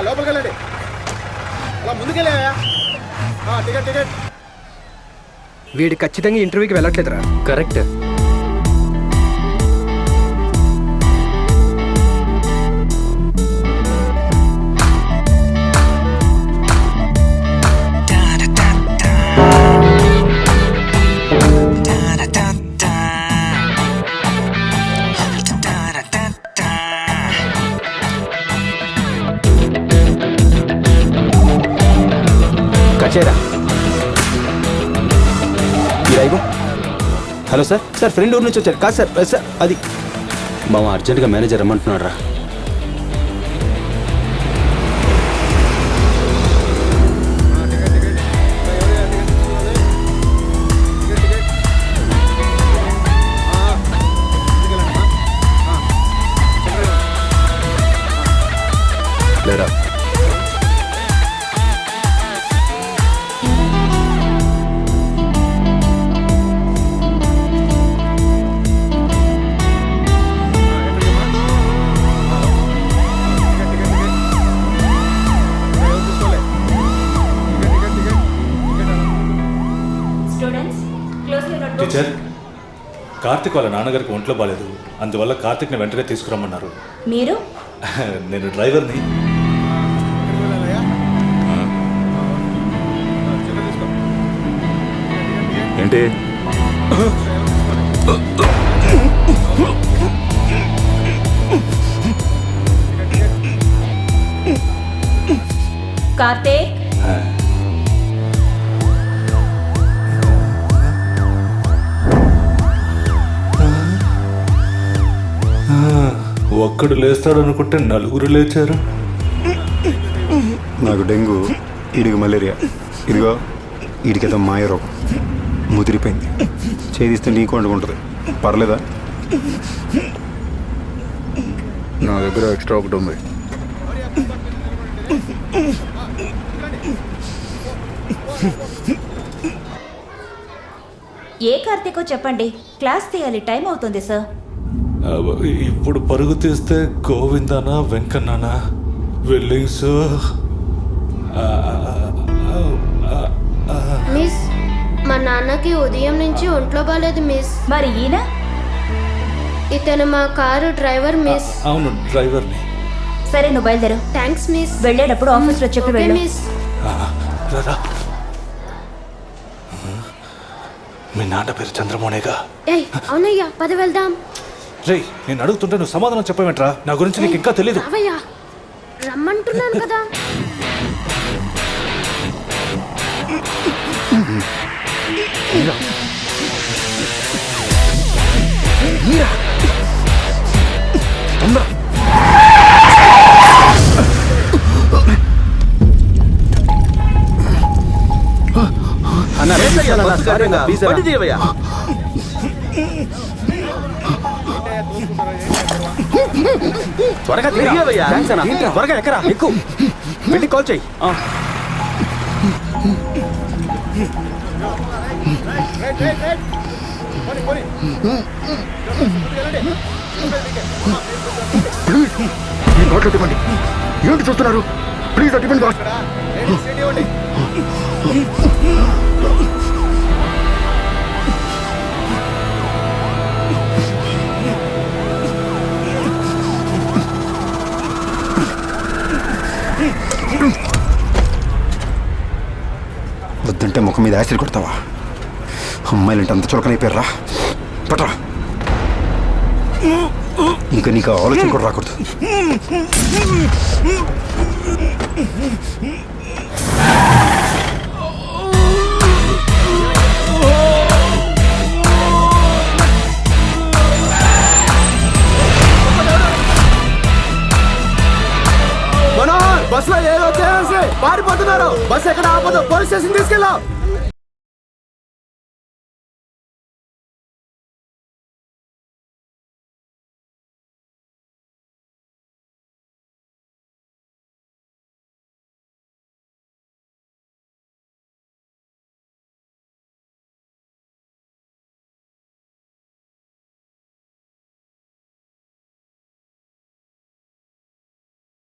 లోపలికి వెళ్ళండి. అలా ముందుకెళ్ళాయా? Ticket ticket. వీడు ఖచ్చితంగా ఇంటర్వ్యూకి వెళ్ళట్లేదురా. కరెక్ట్. కచేరా. Hello sir. సార్ ఫ్రెండ్ ఊరు నుంచి వచ్చారు. కాదు సార్. సార్ అది మామ అర్జెంటుగా మేనేజర్ రమ్మంటున్నాడు రా. లేరా టీచర్, కార్తిక్ వాళ్ళ నాన్నగారికి ఒంట్లో బాలేదు, అందువల్ల కార్తిక్ని వెంటనే తీసుకురమ్మన్నారు. మీరు? నేను డ్రైవర్ని. ఏంటి? కార్తీక్, ఒక్కడు లేస్తాడు అనుకుంటే నలుగురు లేచారు. నాకు డెంగ్యూ, ఈడికి మలేరియా. ఇదిగో ఈడికేదో మాయ రోగం ముదిరిపోయింది. చేదిస్తే నీకు వండుకుంటుంది. పర్లేదా? నా దగ్గర ఎక్స్ట్రా ఒకటి ఉంది. ఏ కార్తీకో చెప్పండి, క్లాస్ తీయాలి, టైం అవుతుంది సార్. ఇప్పుడు పరుగు తీస్తే గోవిందానా వెంకన్నానా వెళ్ళింగ్ సార్. మిస్, మా నాన్నకి ఉదయం నుంచి ఒంట్లో బాలేదు మిస్. మరి ఈయన? ఇతను మా కారు డ్రైవర్ మిస్. అవును, డ్రైవర్ని. సరే, నువ్వు బయలుదేరు. Thanks miss. వెళ్ళేటప్పుడు ఆఫీస్లో చెప్పి వెళ్ళు. మిస్. మీ నాన్న పేరు చంద్రమోహనేగా? ఏయ్ అవునయ్యా, పద వెళ్దాం. రే, నేను అడుగుతుంటే నువ్వు సమాధానం చెప్పవేంట్రా? నా గురించి నీకు ఇంకా తెలీదు. రావయ్యా, రమ్మంటున్నాను కదా. త్వరగా త్వరగా ఎక్కరా, ఎక్కువ వెళ్ళి కాల్ చెయ్యి. ఏంటి చూస్తున్నారు? Please tiffin box. వద్దంటే ముఖం మీద యాసిడ్ కొడతావా? అమ్మాయిలంటే అంత చులకనైపోయారా? పట్రా. ఇంకా నీకు ఆలోచన కూడా రాకూడదు. బస్సులో ఏదో పారిపోతున్నారు. బస్సు ఎక్కడ ఆపదు, పోలీస్ స్టేషన్ తీసుకెళ్ళాం.